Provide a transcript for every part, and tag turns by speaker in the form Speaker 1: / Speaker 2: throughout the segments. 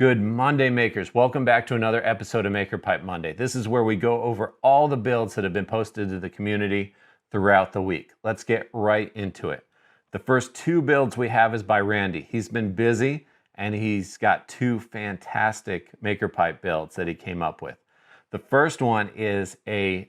Speaker 1: Good Monday makers. Welcome back to another episode of Maker Pipe Monday. This is where we go over all the builds that have been posted to the community throughout the week. Let's get right into it. The first two builds we have is by Randy. He's been busy and he's got two fantastic Maker Pipe builds that he came up with. The first one is a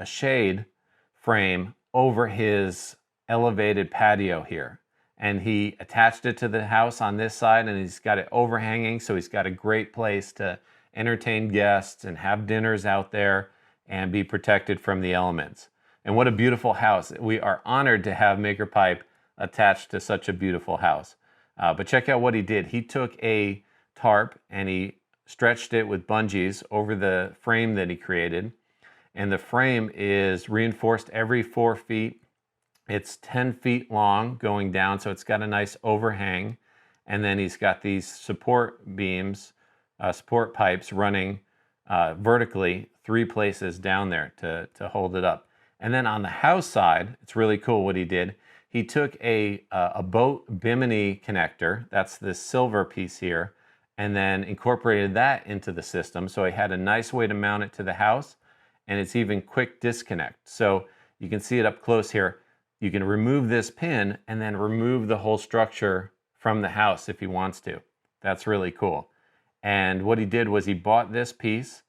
Speaker 1: shade frame over his elevated patio here. And he attached it to the house on this side, and he's got it overhanging, so he's got a great place to entertain guests and have dinners out there and be protected from the elements. And what a beautiful house. We are honored to have Maker Pipe attached to such a beautiful house. But check out what he did. He took a tarp and he stretched it with bungees over the frame that he created. And the frame is reinforced every 4 feet. It's 10 feet long going down, so it's got a nice overhang. And then he's got these support beams, support pipes running vertically 3 places down there to hold it up. And then on the house side, it's really cool what he did. He took a boat bimini connector, that's this silver piece here, and then incorporated that into the system. So he had a nice way to mount it to the house, and it's even quick disconnect. So you can see it up close here. You can remove this pin and then remove the whole structure from the house if he wants to. That's really cool. And what he did was he bought this piece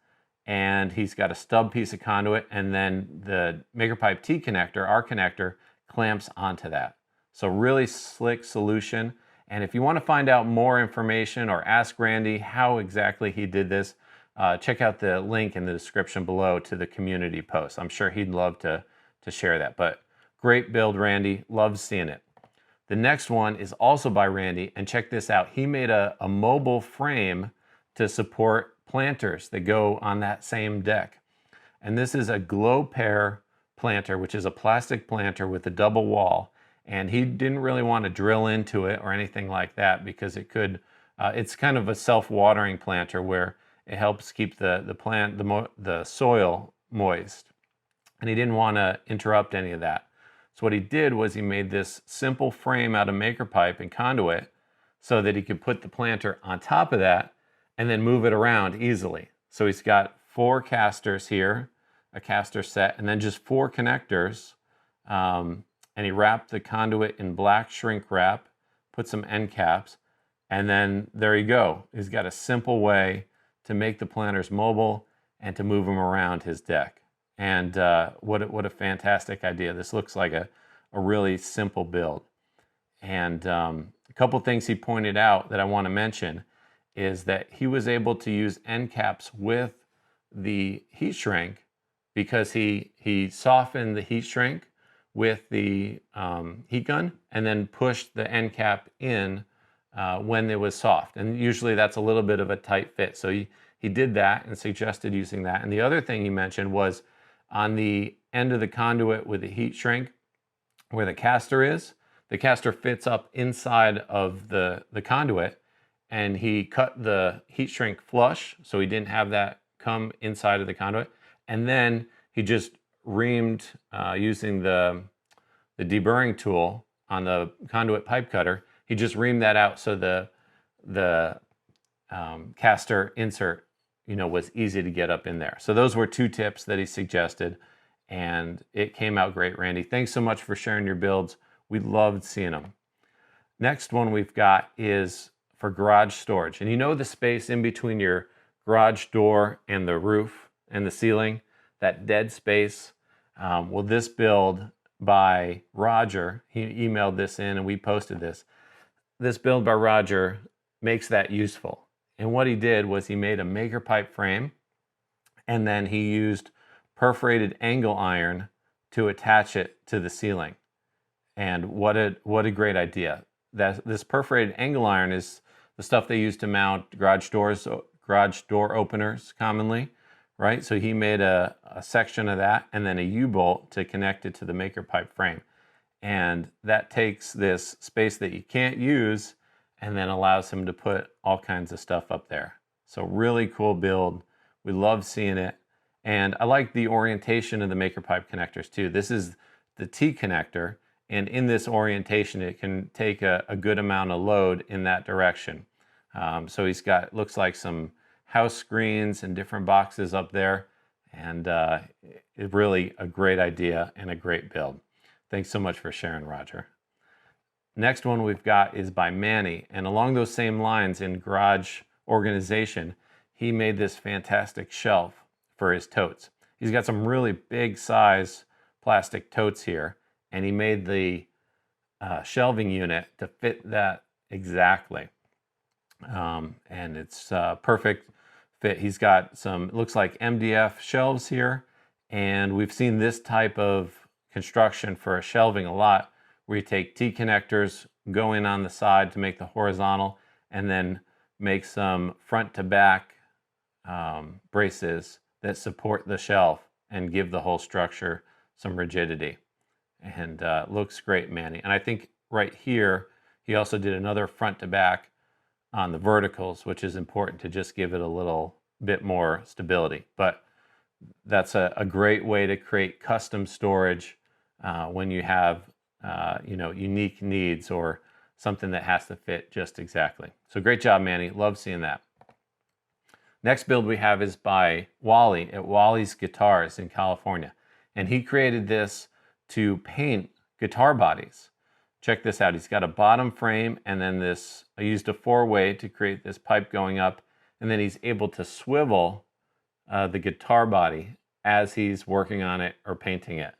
Speaker 1: and he's got a stub piece of conduit, and then the Maker Pipe T connector, our connector, clamps onto that. So really slick solution. And if you want to find out more information or ask Randy how exactly he did this, check out the link in the description below to the community post. I'm sure he'd love to share that. But great build, Randy. Love seeing it. The next one is also by Randy, and check this out. He made a mobile frame to support planters that go on that same deck. And this is a glow pair planter, which is a plastic planter with a double wall. And he didn't really want to drill into it or anything like that because it could, it's kind of a self-watering planter where it helps keep the soil moist. And he didn't want to interrupt any of that. So what he did was he made this simple frame out of Maker Pipe and conduit so that he could put the planter on top of that and then move it around easily. So he's got 4 casters here, a caster set, and then just 4 connectors. And he wrapped the conduit in black shrink wrap, put some end caps, and then there you go. He's got a simple way to make the planters mobile and to move them around his deck. And what a fantastic idea. This looks like a really simple build. And a couple things he pointed out that I want to mention is that he was able to use end caps with the heat shrink because he softened the heat shrink with the heat gun and then pushed the end cap in when it was soft. And usually that's a little bit of a tight fit. So he did that and suggested using that. And the other thing he mentioned was on the end of the conduit with the heat shrink, where the caster fits up inside of the conduit, and he cut the heat shrink flush, so he didn't have that come inside of the conduit. And then he just reamed using the deburring tool on the conduit pipe cutter. He just reamed that out so the caster insert was easy to get up in there. So those were 2 tips that he suggested, and it came out great, Randy. Thanks so much for sharing your builds. We loved seeing them. Next one we've got is for garage storage. And the space in between your garage door and the roof and the ceiling, that dead space. Well, this build by Roger, he emailed this in and we posted this. This build by Roger makes that useful. And what he did was he made a Maker Pipe frame, and then he used perforated angle iron to attach it to the ceiling. And what a great idea. This perforated angle iron is the stuff they use to mount garage door openers commonly, right? So he made a section of that and then a U-bolt to connect it to the Maker Pipe frame. And that takes this space that you can't use and then allows him to put all kinds of stuff up there. So really cool build. We love seeing it. And I like the orientation of the Maker Pipe connectors too. This is the T connector, and in this orientation, it can take a good amount of load in that direction. So he's got, looks like some house screens and different boxes up there. And it's really a great idea and a great build. Thanks so much for sharing, Roger. Next one we've got is by Manny. And along those same lines in garage organization, he made this fantastic shelf for his totes. He's got some really big size plastic totes here, and he made the shelving unit to fit that exactly. And it's perfect fit. He's got some, looks like MDF shelves here, and we've seen this type of construction for a shelving a lot, where you take T-connectors, go in on the side to make the horizontal, and then make some front to back braces that support the shelf and give the whole structure some rigidity. And looks great, Manny. And I think right here, he also did another front to back on the verticals, which is important to just give it a little bit more stability. But that's a great way to create custom storage when you have unique needs or something that has to fit just exactly. So great job, Manny. Love seeing that. Next build we have is by Wally at Wally's Guitars in California. And he created this to paint guitar bodies. Check this out. He's got a bottom frame, and then this, I used a 4-way to create this pipe going up, and then he's able to swivel the guitar body as he's working on it or painting it.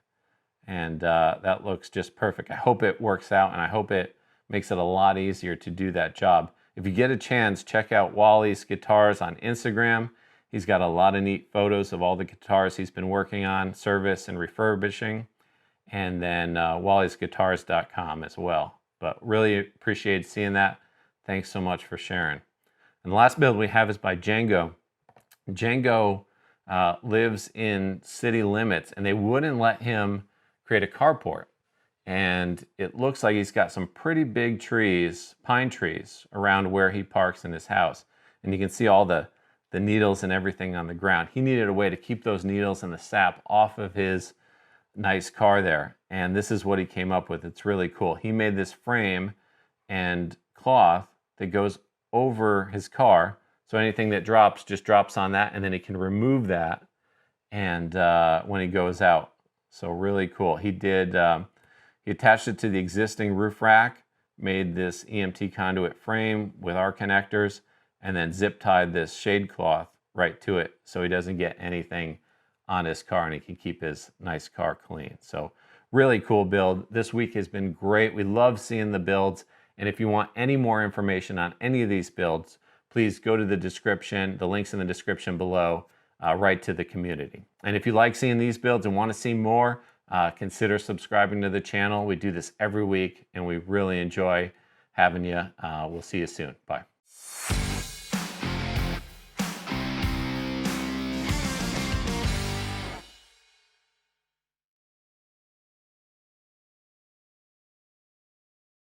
Speaker 1: And that looks just perfect. I hope it works out, and I hope it makes it a lot easier to do that job. If you get a chance, check out Wally's Guitars on Instagram. He's got a lot of neat photos of all the guitars he's been working on, service and refurbishing, and then wallysguitars.com as well. But really appreciate seeing that. Thanks so much for sharing. And the last build we have is by Django. Django lives in city limits, and they wouldn't let him create a carport. And it looks like he's got some pretty big trees, pine trees, around where he parks in his house. And you can see all the needles and everything on the ground. He needed a way to keep those needles and the sap off of his nice car there. And this is what he came up with. It's really cool. He made this frame and cloth that goes over his car. So anything that drops just drops on that, and then he can remove that and when he goes out. So really cool. He did... He attached it to the existing roof rack, made this EMT conduit frame with our connectors, and then zip tied this shade cloth right to it so he doesn't get anything on his car and he can keep his nice car clean. So really cool build. This week has been great. We love seeing the builds. And if you want any more information on any of these builds, please go to the description, the links in the description below, right to the community. And if you like seeing these builds and want to see more, consider subscribing to the channel. We do this every week, and we really enjoy having you. We'll see you soon. Bye.